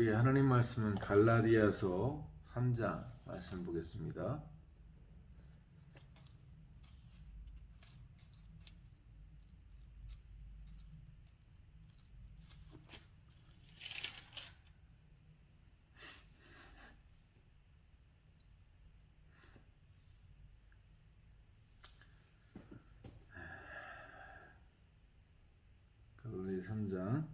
우리 하나님 말씀은 갈라디아서 3장 말씀 보겠습니다. 갈라디아 3장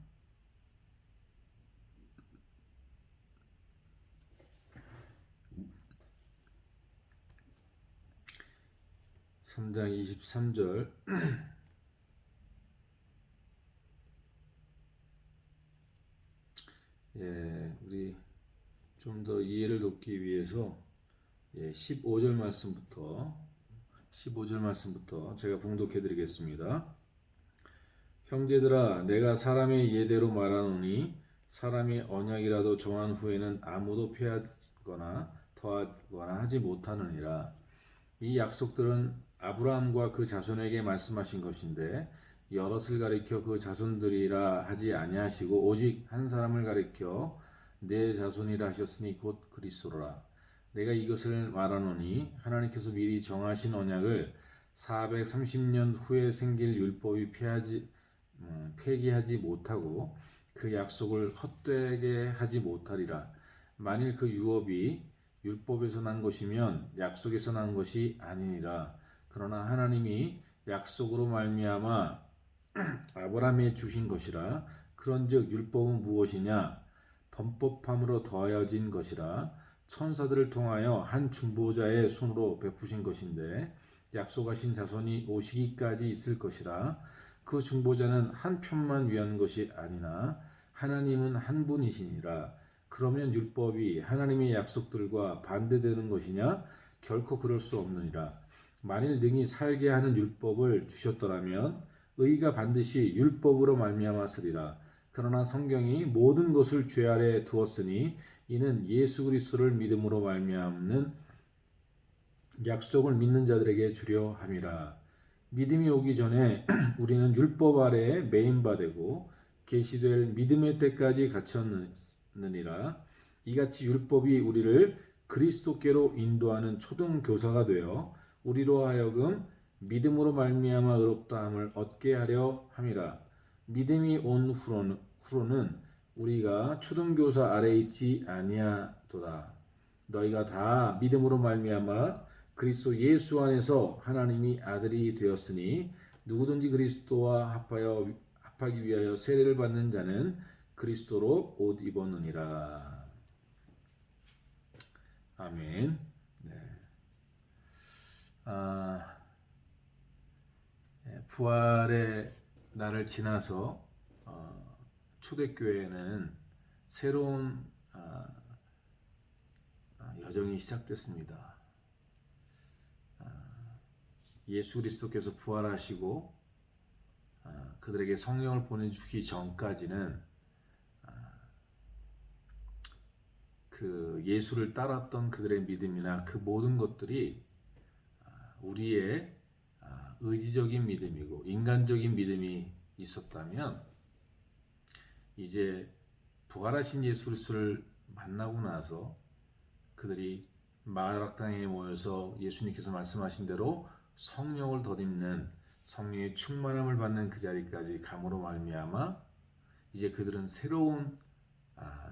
3장 23절. 우리 좀 더 이해를 돕기 위해서 15절 말씀부터 제가 봉독해 드리겠습니다. 형제들아, 내가 사람의 예대로 말하노니 사람의 언약이라도 정한 후에는 아무도 폐하거나 더하거나 하지 못하느니라. 이 약속들은 아브라함과 그 자손에게 말씀하신 것인데 여럿을 가리켜 그 자손들이라 하지 아니하시고 오직 한 사람을 가리켜 내 자손이라 하셨으니 곧 그리스도라. 내가 이것을 말하노니 하나님께서 미리 정하신 언약을 430년 후에 생길 율법이 폐기하지 못하고 그 약속을 헛되게 하지 못하리라. 만일 그 유업이 율법에서 난 것이면 약속에서 난 것이 아니니라. 그러나 하나님이 약속으로 말미암아 아브라함에 주신 것이라. 그런즉 율법은 무엇이냐? 범법함으로 더하여진 것이라. 천사들을 통하여 한 중보자의 손으로 베푸신 것인데 약속하신 자손이 오시기까지 있을 것이라. 그 중보자는 한 편만 위한 것이 아니나 하나님은 한 분이시니라. 그러면 율법이 하나님의 약속들과 반대되는 것이냐? 결코 그럴 수 없느니라. 만일 능히 살게 하는 율법을 주셨더라면 의가 반드시 율법으로 말미암았으리라. 그러나 성경이 모든 것을 죄 아래 두었으니 이는 예수 그리스도를 믿음으로 말미암는 약속을 믿는 자들에게 주려 함이라. 믿음이 오기 전에 우리는 율법 아래에 매인 바 되고 계시될 믿음의 때까지 갇혔느니라. 이같이 율법이 우리를 그리스도께로 인도하는 초등 교사가 되어 우리로 하여금 믿음으로 말미암아 의롭다함을 얻게 하려 함이라. 믿음이 온 후로는 우리가 초등 교사 아래에 있지 아니하도다. 너희가 다 믿음으로 말미암아 그리스도 예수 안에서 하나님이 아들이 되었으니 누구든지 그리스도와 합하기 위하여 세례를 받는 자는 그리스도로 옷 입었느니라. 아멘. 부활의 날을 지나서 초대교회는 새로운 여정이 시작됐습니다. 예수 그리스도께서 부활하시고 그들에게 성령을 보내주기 전까지는 그 예수를 따랐던 그들의 믿음이나 그 모든 것들이 우리의 의지적인 믿음이고 인간적인 믿음이 있었다면 이제 부활하신 예수 그리스도를 만나고 나서 그들이 마가닥당에 모여서 예수님께서 말씀하신 대로 성령을 덧입는 성령의 충만함을 받는 그 자리까지 감으로 말미암아 이제 그들은 새로운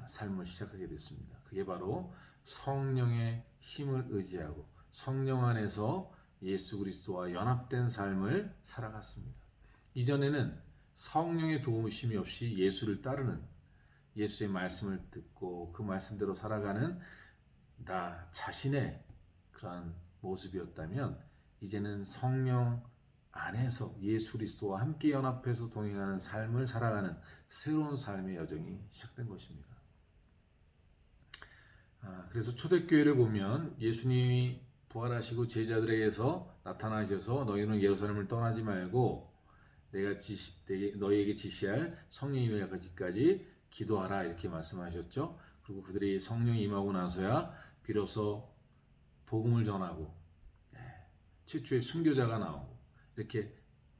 삶을 시작하게 됐습니다. 그게 바로 성령의 힘을 의지하고 성령 안에서 예수 그리스도와 연합된 삶을 살아갔습니다. 이전에는 성령의 도우심이 없이 예수를 따르는 예수의 말씀을 듣고 그 말씀대로 살아가는 나 자신의 그러한 모습이었다면 이제는 성령 안에서 예수 그리스도와 함께 연합해서 동행하는 삶을 살아가는 새로운 삶의 여정이 시작된 것입니다. 그래서 초대교회를 보면 예수님이 부활하시고 제자들에게서 나타나셔서 너희는 예루살렘을 떠나지 말고 내가 너희에게 지시할 성령이 임하기까지 기도하라 이렇게 말씀하셨죠. 그리고 그들이 성령이 임하고 나서야 비로소 복음을 전하고 최초의 순교자가 나오고 이렇게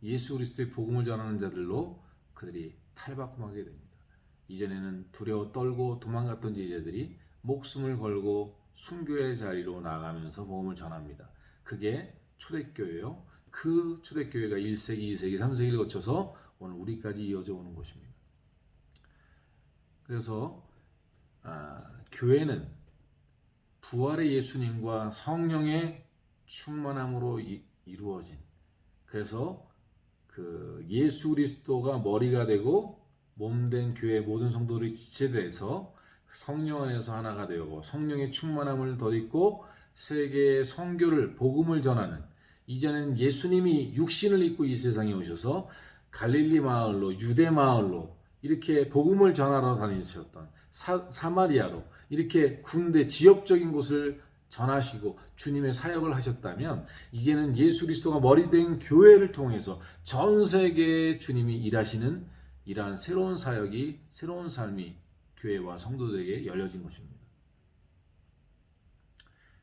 예수 그리스도의 복음을 전하는 자들로 그들이 탈바꿈하게 됩니다. 이전에는 두려워 떨고 도망갔던 제자들이 목숨을 걸고 순교의 자리로 나가면서 복음을 전합니다. 그게 초대교회요. 그 초대교회가 1세기, 2세기, 3세기를 거쳐서 오늘 우리까지 이어져 오는 것입니다. 그래서 교회는 부활의 예수님과 성령의 충만함으로 이루어진, 그래서 그 예수 그리스도가 머리가 되고 몸된 교회 모든 성도들이 지체돼서 성령 안에서 하나가 되고 성령의 충만함을 덧입고 세계의 선교를 복음을 전하는, 이전엔 예수님이 육신을 입고 이 세상에 오셔서 갈릴리 마을로 유대 마을로 이렇게 복음을 전하러 다니셨던 사마리아로 이렇게 군대 지역적인 곳을 전하시고 주님의 사역을 하셨다면, 이제는 예수 그리스도가 머리된 교회를 통해서 전 세계에 주님이 일하시는 이러한 새로운 사역이, 새로운 삶이 교회와 성도들에게 열려진 것입니다.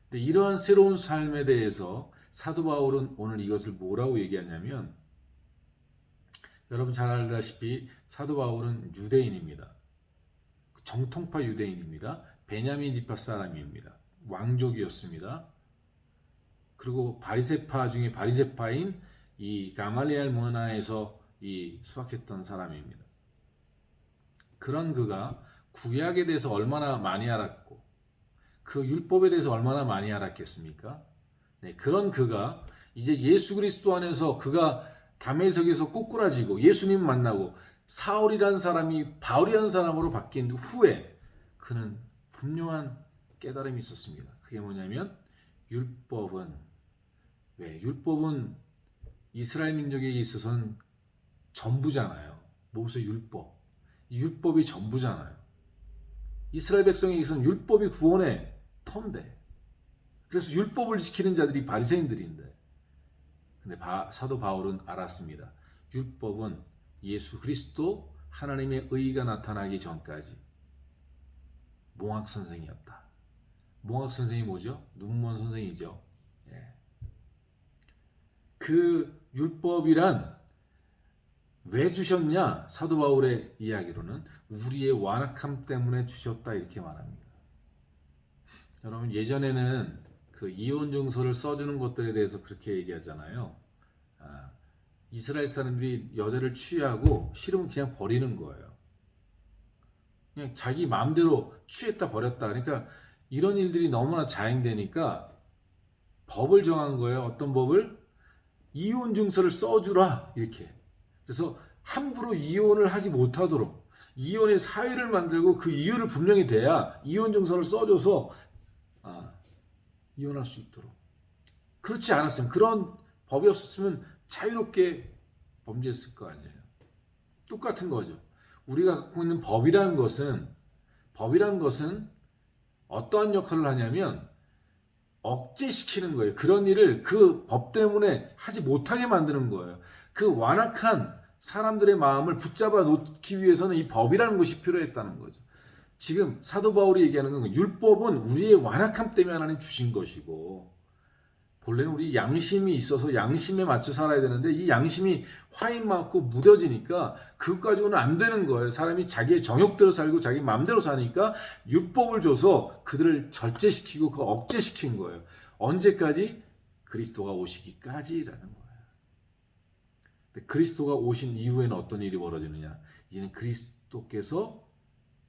근데 이러한 새로운 삶에 대해서 사도 바울은 오늘 이것을 뭐라고 얘기하냐면, 여러분 잘 알다시피 사도 바울은 유대인입니다. 정통파 유대인입니다. 베냐민 지파 사람입니다. 왕족이었습니다. 그리고 바리새파 중에 바리새파인 이 가말리엘 문화에서 수학했던 사람입니다. 그런 그가 구약에 대해서 얼마나 많이 알았고 그 율법에 대해서 얼마나 많이 알았겠습니까? 네, 그런 그가 이제 예수 그리스도 안에서 그가 담에색에서 꼬꾸라지고 예수님 만나고 사울이라는 사람이 바울이라는 사람으로 바뀐 후에 그는 분명한 깨달음이 있었습니다. 그게 뭐냐면 율법은 이스라엘 민족에게 있어서는 전부잖아요. 모세 율법. 율법이 전부잖아요. 이스라엘 백성에게 있어서는 율법이 구원의 터인데. 그래서 율법을 지키는 자들이 바리새인들인데. 근데 사도 바울은 알았습니다. 율법은 예수 그리스도 하나님의 의가 나타나기 전까지 몽학 선생이었다. 몽학 선생이 뭐죠? 눈먼 선생이죠. 예. 그 율법이란 왜 주셨냐? 사도 바울의 이야기로는 우리의 완악함 때문에 주셨다 이렇게 말합니다. 여러분 예전에는 그 이혼 증서를 써주는 것들에 대해서 그렇게 얘기하잖아요. 이스라엘 사람들이 여자를 취하고 싫으면 그냥 버리는 거예요. 그냥 자기 마음대로 취했다 버렸다. 그러니까 이런 일들이 너무나 자행되니까 법을 정한 거예요. 어떤 법을? 이혼 증서를 써주라 이렇게. 그래서 함부로 이혼을 하지 못하도록 이혼의 사유를 만들고 그 이유를 분명히 대야 이혼 증서를 써줘서 이혼할 수 있도록. 그렇지 않았으면, 그런 법이 없었으면 자유롭게 범죄했을 거 아니에요. 똑같은 거죠. 우리가 갖고 있는 법이라는 것은 어떠한 역할을 하냐면 억제시키는 거예요. 그런 일을 그 법 때문에 하지 못하게 만드는 거예요. 그 완악한 사람들의 마음을 붙잡아 놓기 위해서는 이 법이라는 것이 필요했다는 거죠. 지금 사도 바울이 얘기하는 건 율법은 우리의 완악함 때문에 하나님 주신 것이고, 본래는 우리 양심이 있어서 양심에 맞춰 살아야 되는데 이 양심이 화인 맞고 무뎌지니까 그것 가지고는 안 되는 거예요. 사람이 자기의 정욕대로 살고 자기 마음대로 사니까 율법을 줘서 그들을 절제시키고 그 억제시킨 거예요. 언제까지? 그리스도가 오시기까지라는 거예요. 근데 그리스도가 오신 이후에는 어떤 일이 벌어지느냐? 이제는 그리스도께서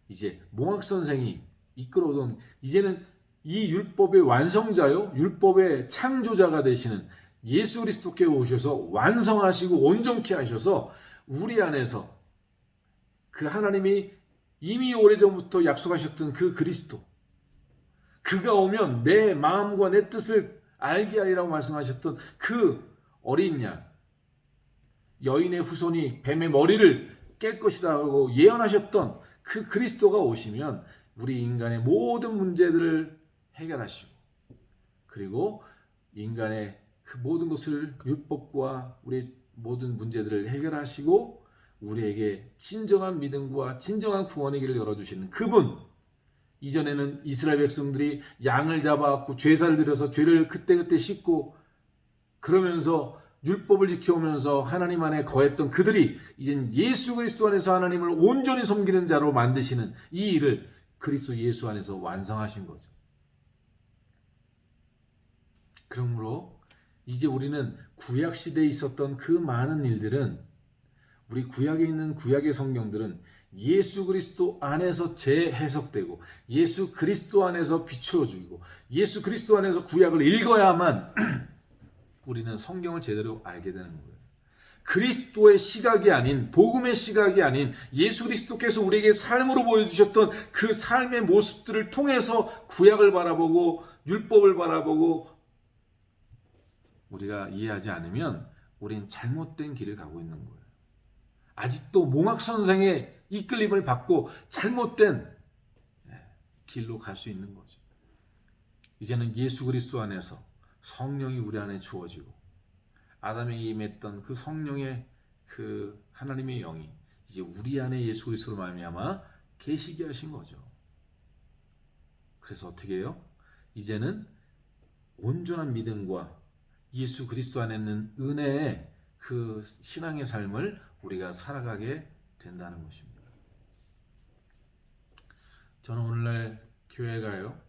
이제 몽학 선생이 이끌어오던, 이제는 이 율법의 완성자요, 율법의 창조자가 되시는 예수 그리스도께 오셔서 완성하시고 온전케 하셔서 우리 안에서 그 하나님이 이미 오래전부터 약속하셨던 그 그리스도, 그가 오면 내 마음과 내 뜻을 알게 하리라고 말씀하셨던 그 어린 양, 여인의 후손이 뱀의 머리를 깰 것이라고 예언하셨던 그 그리스도가 오시면 우리 인간의 모든 문제들을 해결하시고, 그리고 인간의 그 모든 것을 율법과 우리의 모든 문제들을 해결하시고 우리에게 진정한 믿음과 진정한 구원의 길을 열어주시는 그분. 이전에는 이스라엘 백성들이 양을 잡아갖고 제사를 드려서 죄를 그때그때 씻고 그러면서 율법을 지켜오면서 하나님 안에 거했던 그들이 이젠 예수 그리스도 안에서 하나님을 온전히 섬기는 자로 만드시는 이 일을 그리스도 예수 안에서 완성하신 거죠. 그러므로 이제 우리는 구약 시대에 있었던 그 많은 일들은, 우리 구약에 있는 구약의 성경들은 예수 그리스도 안에서 재해석되고 예수 그리스도 안에서 비추어지고 예수 그리스도 안에서 구약을 읽어야만 우리는 성경을 제대로 알게 되는 거예요. 그리스도의 시각이 아닌, 복음의 시각이 아닌 예수 그리스도께서 우리에게 삶으로 보여주셨던 그 삶의 모습들을 통해서 구약을 바라보고 율법을 바라보고 우리가 이해하지 않으면 우린 잘못된 길을 가고 있는 거예요. 아직도 몽학 선생의 이끌림을 받고 잘못된 길로 갈 수 있는 거죠. 이제는 예수 그리스도 안에서 성령이 우리 안에 주어지고 아담에게 임했던 그 성령의 그 하나님의 영이 이제 우리 안에 예수 그리스도로 말미암아 계시게 하신 거죠. 그래서 어떻게 해요? 이제는 온전한 믿음과 예수 그리스도 안에 있는 은혜의 그 신앙의 삶을 우리가 살아가게 된다는 것입니다. 저는 오늘날 교회가요,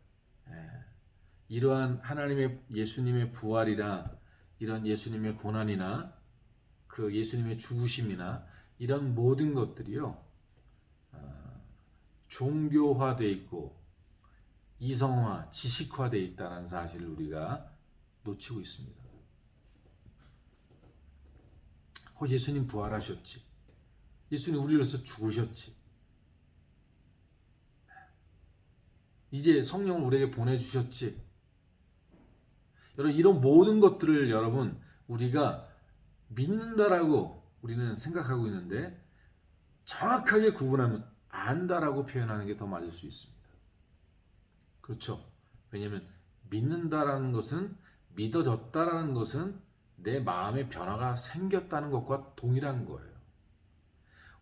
이러한 하나님의 예수님의 부활이나 이런 예수님의 고난이나 그 예수님의 죽으심이나 이런 모든 것들이요, 종교화되어 있고 이성화, 지식화되어 있다는 사실을 우리가 놓치고 있습니다. 예수님 부활하셨지. 예수님 우리를 위해서 죽으셨지. 이제 성령을 우리에게 보내주셨지. 여러분, 이런 모든 것들을 여러분 우리가 믿는다라고 우리는 생각하고 있는데 정확하게 구분하면 안다라고 표현하는 게 더 맞을 수 있습니다. 그렇죠? 왜냐하면 믿는다라는 것은, 믿어졌다라는 것은 내 마음의 변화가 생겼다는 것과 동일한 거예요.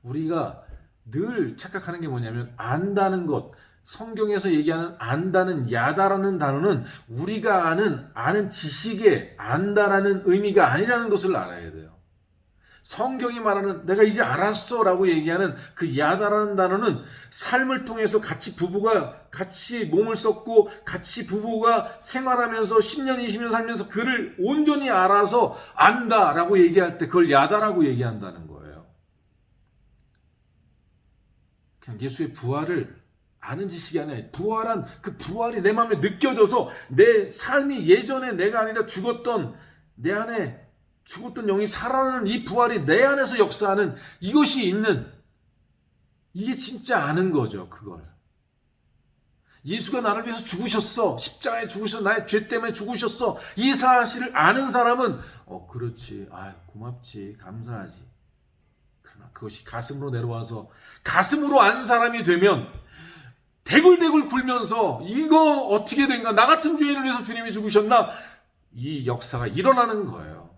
우리가 늘 착각하는 게 뭐냐면 안다는 것, 성경에서 얘기하는 안다는, 야다라는 단어는 우리가 아는 지식의 안다라는 의미가 아니라는 것을 알아야 돼요. 성경이 말하는 내가 이제 알았어 라고 얘기하는 그 야다라는 단어는 삶을 통해서 같이 부부가 같이 몸을 썼고 같이 부부가 생활하면서 10년 20년 살면서 그를 온전히 알아서 안다 라고 얘기할 때 그걸 야다라고 얘기한다는 거예요. 그냥 예수의 부활을 아는 지식이 아니라 부활한 그 부활이 내 마음에 느껴져서 내 삶이 예전에 내가 아니라 죽었던 내 안에 죽었던 영이 살아나는 이 부활이 내 안에서 역사하는 이것이 있는, 이게 진짜 아는 거죠. 그걸 예수가 나를 위해서 죽으셨어, 십자가에 죽으셔서 나의 죄 때문에 죽으셨어, 이 사실을 아는 사람은 그렇지, 고맙지, 감사하지. 그러나 그것이 가슴으로 내려와서 가슴으로 안 사람이 되면 대굴대굴 굴면서 이거 어떻게 된가, 나 같은 죄인을 위해서 주님이 죽으셨나, 이 역사가 일어나는 거예요.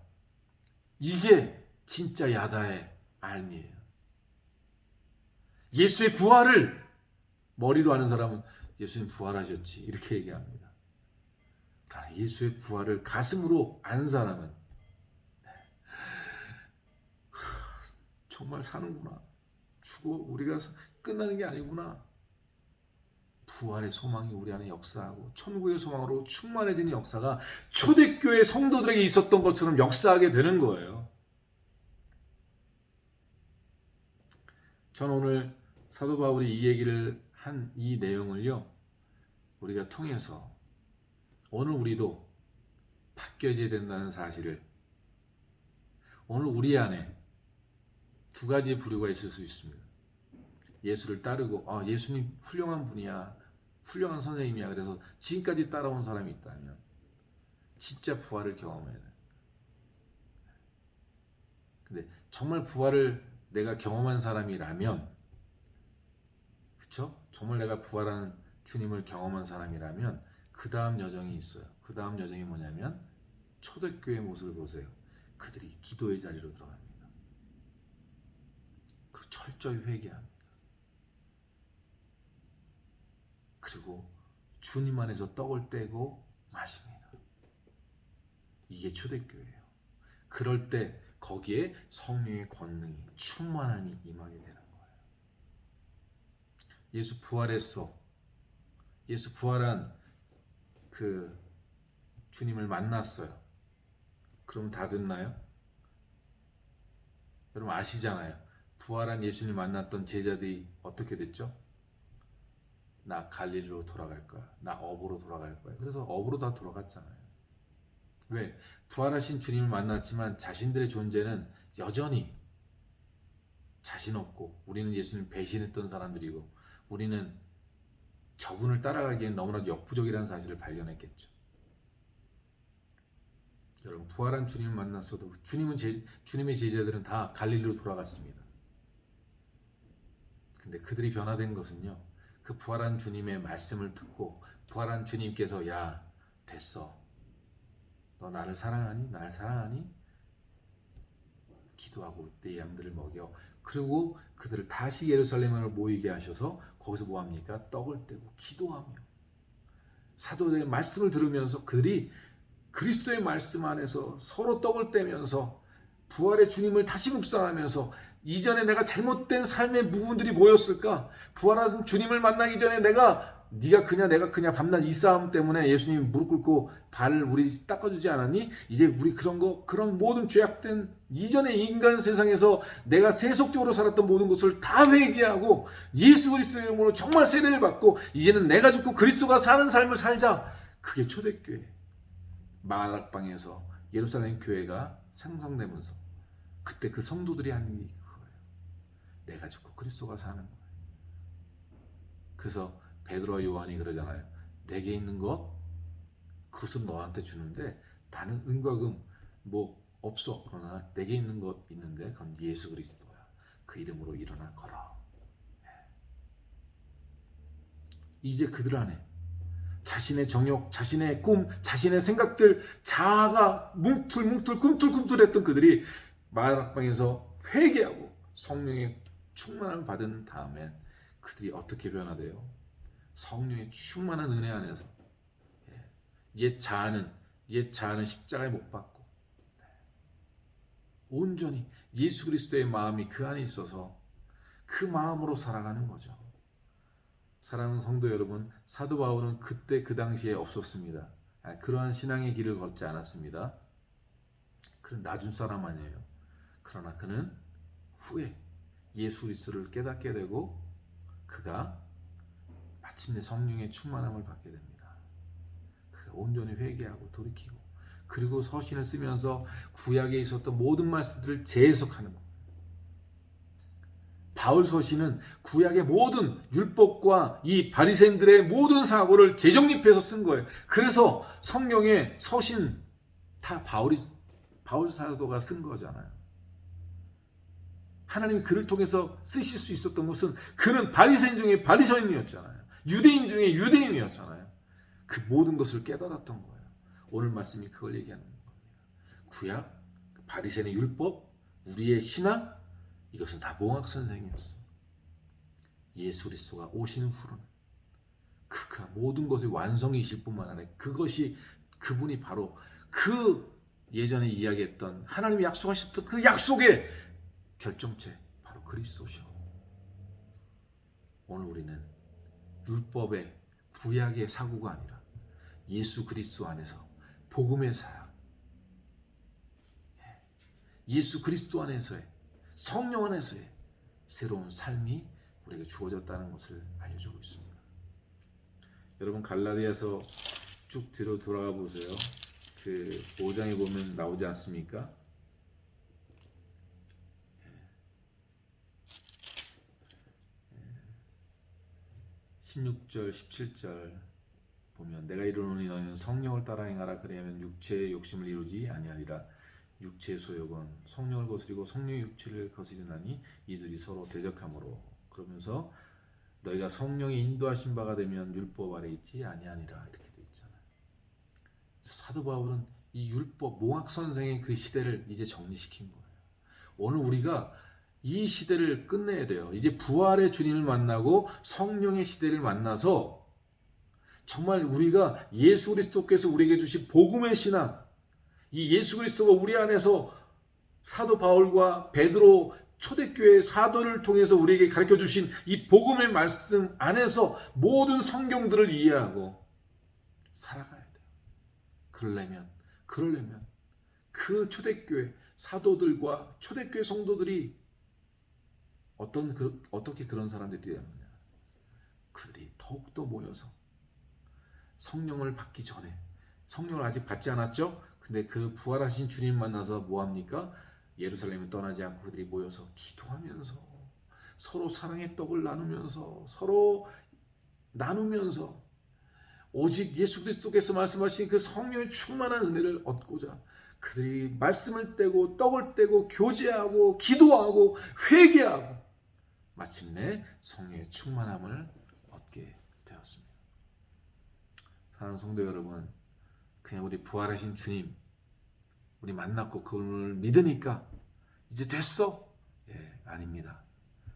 이게 진짜 야다의 알미예요. 예수의 부활을 머리로 아는 사람은 예수님 부활하셨지 이렇게 얘기합니다. 그러나 예수의 부활을 가슴으로 아는 사람은 정말 사는구나, 죽어 우리가 끝나는 게 아니구나, 부활의 소망이 우리 안에 역사하고 천국의 소망으로 충만해지는 역사가 초대교회 성도들에게 있었던 것처럼 역사하게 되는 거예요. 저는 오늘 사도 바울이 이 얘기를 한 이 내용을요, 우리가 통해서 오늘 우리도 바뀌어져야 된다는 사실을, 오늘 우리 안에 두 가지 부류가 있을 수 있습니다. 예수를 따르고 예수님 훌륭한 분이야, 훌륭한 선생님이야, 그래서 지금까지 따라온 사람이 있다면 진짜 부활을 경험해야 돼. 근데 정말 부활을 내가 경험한 사람이라면, 그쵸? 정말 내가 부활한 주님을 경험한 사람이라면 그 다음 여정이 있어요. 그 다음 여정이 뭐냐면 초대교회의 모습을 보세요. 그들이 기도의 자리로 들어갑니다. 그리고 철저히 회개합니다. 그리고 주님 안에서 떡을 떼고 마십니다. 이게 초대교회예요. 그럴 때 거기에 성령의 권능이 충만함이 임하게 되는 거예요. 예수 부활했어. 예수 부활한 그 주님을 만났어요. 그러면 다 됐나요? 여러분 아시잖아요. 부활한 예수님 만났던 제자들이 어떻게 됐죠? 나 갈릴리로 돌아갈 거야. 나 업으로 돌아갈 거야. 그래서 업으로 다 돌아갔잖아요. 왜? 부활하신 주님을 만났지만 자신들의 존재는 여전히 자신 없고, 우리는 예수님 배신했던 사람들이고, 우리는 저분을 따라가기엔 너무나도 역부족이라는 사실을 발견했겠죠. 여러분 부활한 주님을 만났어도 주님의 제자들은 다 갈릴리로 돌아갔습니다. 근데 그들이 변화된 것은요, 그 부활한 주님의 말씀을 듣고 부활한 주님께서 야 됐어, 너 나를 사랑하니? 나를 사랑하니? 기도하고 내 양들을 먹여. 그리고 그들을 다시 예루살렘으로 모이게 하셔서 거기서 뭐합니까? 떡을 떼고 기도하며 사도들의 말씀을 들으면서 그들이 그리스도의 말씀 안에서 서로 떡을 떼면서 부활의 주님을 다시 묵상하면서 이전에 내가 잘못된 삶의 부분들이 뭐였을까? 부활한 주님을 만나기 전에 네가 그냐 내가 그냐 밤낮 이 싸움 때문에 예수님이 무릎 꿇고 발을 우리 닦아주지 않았니? 이제 우리 그런 모든 죄악된 이전의 인간 세상에서 내가 세속적으로 살았던 모든 것을 다 회개하고 예수 그리스도의 이름으로 정말 세례를 받고 이제는 내가 죽고 그리스도가 사는 삶을 살자. 그게 초대교회 마락방에서 예루살렘 교회가 생성되면서 그때 그 성도들이 한 일이 그거예요. 내가 죽고 그리스도가 사는 거예요. 그래서 베드로와 요한이 그러잖아요. 내게 있는 것 그것은 너한테 주는데 나는 은과 금 뭐 없어. 그러나 내게 있는 것 있는데 그건 예수 그리스도야. 그 이름으로 일어나 걸어. 이제 그들 안에 자신의 정욕, 자신의 꿈, 자신의 생각들, 자아가 뭉틀뭉틀 꿈틀꿈틀했던 그들이 마락방에서 회개하고 성령의 충만함을 받은 다음에 그들이 어떻게 변화돼요? 성령의 충만한 은혜 안에서 옛 자아는 십자가에 못 박고 온전히 예수 그리스도의 마음이 그 안에 있어서 그 마음으로 살아가는 거죠. 사랑하는 성도 여러분, 사도 바울은 그때 그 당시에 없었습니다. 그러한 신앙의 길을 걷지 않았습니다. 그는 낮은 사람 아니에요. 그러나 그는 후에 예수 그리스도를 깨닫게 되고 그가 마침내 성령의 충만함을 받게 됩니다. 그가 온전히 회개하고 돌이키고 그리고 서신을 쓰면서 구약에 있었던 모든 말씀들을 재해석하는 것. 바울 서신은 구약의 모든 율법과 이 바리새인들의 모든 사고를 재정립해서 쓴 거예요. 그래서 성경의 서신 다 바울 사도가 쓴 거잖아요. 하나님이 그를 통해서 쓰실 수 있었던 것은 그는 바리새인 중에 바리새인이었잖아요. 유대인 중에 유대인이었잖아요. 그 모든 것을 깨달았던 거예요. 오늘 말씀이 그걸 얘기하는 겁니다. 구약, 바리새인의 율법, 우리의 신앙, 이것은 다 몽학 선생이었어. 예수 그리스도가 오시는 후로는 그가 모든 것의 완성이실 뿐만 아니라 그분이 바로 그 예전에 이야기했던 하나님이 약속하셨던 그 약속의 결정체 바로 그리스도셔. 오늘 우리는 율법의 구약의 사고가 아니라 예수 그리스도 안에서 복음의 사역, 예수 그리스도 안에서의 성령 안에서의 새로운 삶이 우리에게 주어졌다는 것을 알려주고 있습니다. 여러분 갈라디아서 쭉 뒤로 돌아가 보세요. 그 5장에 보면 나오지 않습니까? 16절 17절 보면 내가 이르노니 너희는 성령을 따라 행하라. 그리하면 육체의 욕심을 이루지 아니하리라. 육체의 소욕은 성령을 거스리고 성령의 육체를 거스리나니 이들이 서로 대적하므로. 그러면서 너희가 성령의 인도하신 바가 되면 율법 아래 있지 아니하니라 이렇게 돼 있잖아요. 사도 바울은 이 율법 몽학 선생의 그 시대를 이제 정리시킨 거예요. 오늘 우리가 이 시대를 끝내야 돼요. 이제 부활의 주님을 만나고 성령의 시대를 만나서 정말 우리가 예수 그리스도께서 우리에게 주신 복음의 신앙, 이 예수 그리스도가 우리 안에서 사도 바울과 베드로 초대교회 사도를 통해서 우리에게 가르쳐 주신 이 복음의 말씀 안에서 모든 성경들을 이해하고 살아가야 돼요. 그러려면 그 초대교회 사도들과 초대교회 성도들이 어떻게 그런 사람들이 되었느냐. 그들이 더욱더 모여서 성령을 받기 전에, 성령을 아직 받지 않았죠? 근데 그 부활하신 주님 만나서 뭐합니까? 예루살렘을 떠나지 않고 그들이 모여서 기도하면서 서로 사랑의 떡을 나누면서 서로 나누면서 오직 예수 그리스도께서 말씀하신 그 성령의 충만한 은혜를 얻고자 그들이 말씀을 떼고 떡을 떼고 교제하고 기도하고 회개하고 마침내 성령의 충만함을 얻게 되었습니다. 사랑하는 성도 여러분, 그냥 우리 부활하신 주님 우리 만났고 그분을 믿으니까 이제 됐어? 예, 아닙니다.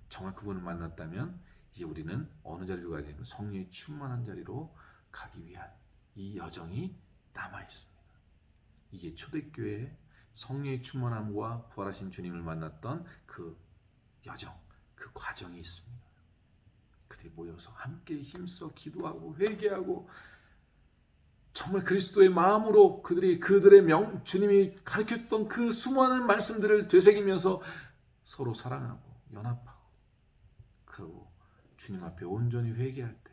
정말 그분을 만났다면 이제 우리는 어느 자리로 가야 되냐면 성령의 충만한 자리로 가기 위한 이 여정이 남아 있습니다. 이게 초대교회의 성령의 충만함과 부활하신 주님을 만났던 그 여정, 그 과정이 있습니다. 그들이 모여서 함께 힘써 기도하고 회개하고 정말 그리스도의 마음으로 그들의 주님이 가르쳤던 그 수많은 말씀들을 되새기면서 서로 사랑하고 연합하고 그리고 주님 앞에 온전히 회개할 때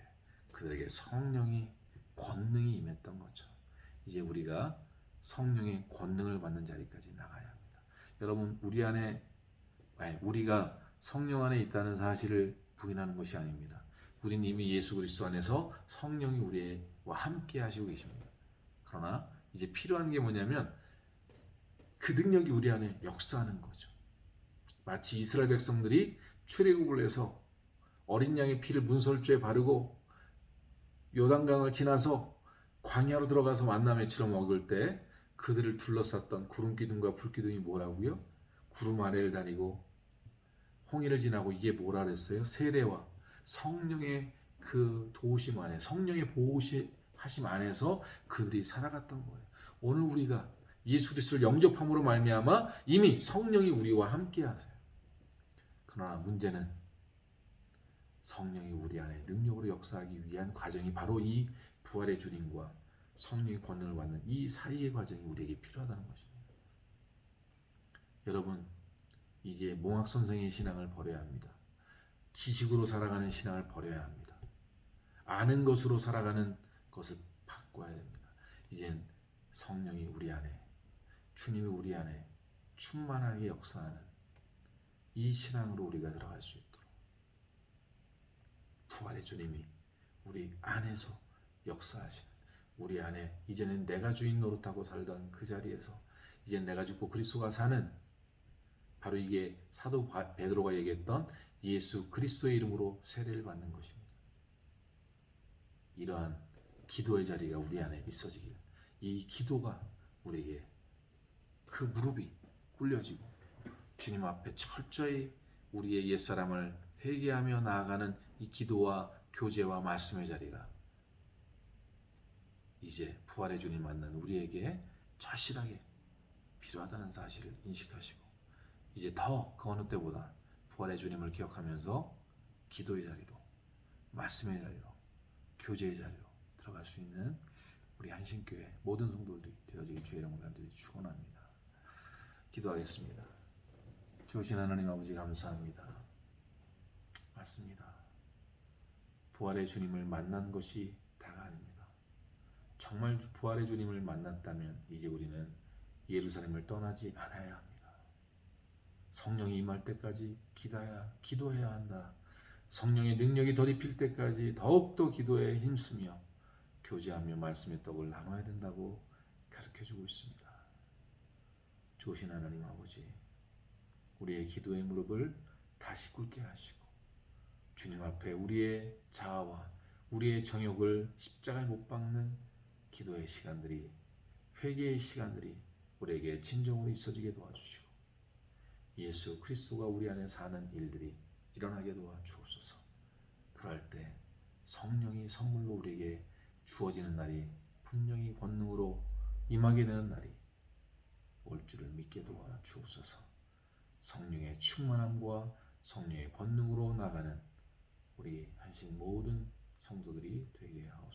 그들에게 성령의 권능이 임했던 것처럼 이제 우리가 성령의 권능을 받는 자리까지 나가야 합니다. 여러분, 우리가 성령 안에 있다는 사실을 부인하는 것이 아닙니다. 우리는 이미 예수 그리스도 안에서 성령이 우리와 함께 하시고 계십니다. 그러나 이제 필요한 게 뭐냐면 그 능력이 우리 안에 역사하는 거죠. 마치 이스라엘 백성들이 출애굽을 해서 어린 양의 피를 문설주에 바르고 요단강을 지나서 광야로 들어가서 만나 맺히러 먹을 때 그들을 둘러쌌던 구름기둥과 불기둥이 뭐라고요? 구름 아래를 다니고 홍해를 지나고 이게 뭐라 그랬어요? 세례와 성령의 그 도우심 안에 성령의 보호하심 안에서 그들이 살아갔던 거예요. 오늘 우리가 예수 그리스도를 영접함으로 말미암아 이미 성령이 우리와 함께 하세요. 그러나 문제는 성령이 우리 안에 능력으로 역사하기 위한 과정이 바로 이 부활의 주님과 성령의 권능을 받는 이 사이의 과정이 우리에게 필요하다는 것입니다. 여러분, 이제 몽학선생의 신앙을 버려야 합니다. 지식으로 살아가는 신앙을 버려야 합니다. 아는 것으로 살아가는 것을 바꿔야 됩니다. 이젠 성령이 우리 안에, 주님이 우리 안에 충만하게 역사하는 이 신앙으로 우리가 들어갈 수 있도록 부활의 주님이 우리 안에서 역사하시는 우리 안에 이제는 내가 주인 노릇하고 살던 그 자리에서 이젠 내가 죽고 그리스도가 사는 바로 이게 사도 베드로가 얘기했던 예수 그리스도의 이름으로 세례를 받는 것입니다. 이러한 기도의 자리가 우리 안에 있어지길, 이 기도가 우리에게 그 무릎이 꿇려지고 주님 앞에 철저히 우리의 옛사람을 회개하며 나아가는 이 기도와 교제와 말씀의 자리가 이제 부활의 주님 만난 우리에게 절실하게 필요하다는 사실을 인식하시고 이제 더 그 어느 때보다 부활의 주님을 기억하면서 기도의 자리로, 말씀의 자리로, 교제의 자리로 들어갈 수 있는 우리 한신교회 모든 성도들이 되어지길 주의 이름으로 간절히 축원합니다. 기도하겠습니다. 좋으신 하나님 아버지 감사합니다. 맞습니다. 부활의 주님을 만난 것이 다가 아닙니다. 정말 부활의 주님을 만났다면 이제 우리는 예루살렘을 떠나지 않아야 합니다. 성령이 임할 때까지 기도해야 한다. 성령의 능력이 덧입힐 때까지 더욱더 기도에 힘쓰며 교제하며 말씀의 떡을 나눠야 된다고 가르쳐주고 있습니다. 좋으신 하나님 아버지, 우리의 기도의 무릎을 다시 꿇게 하시고 주님 앞에 우리의 자아와 우리의 정욕을 십자가에 못 박는 기도의 시간들이, 회개의 시간들이 우리에게 진정으로 있어지게 도와주시고 예수 그리스도가 우리 안에 사는 일들이 일어나게 도와주옵소서. 그럴 때 성령이 선물로 우리에게 주어지는 날이 분명히 권능으로 임하게 되는 날이 올 줄을 믿게 도와주옵소서. 성령의 충만함과 성령의 권능으로 나가는 우리 한신 모든 성도들이 되게 하옵소서.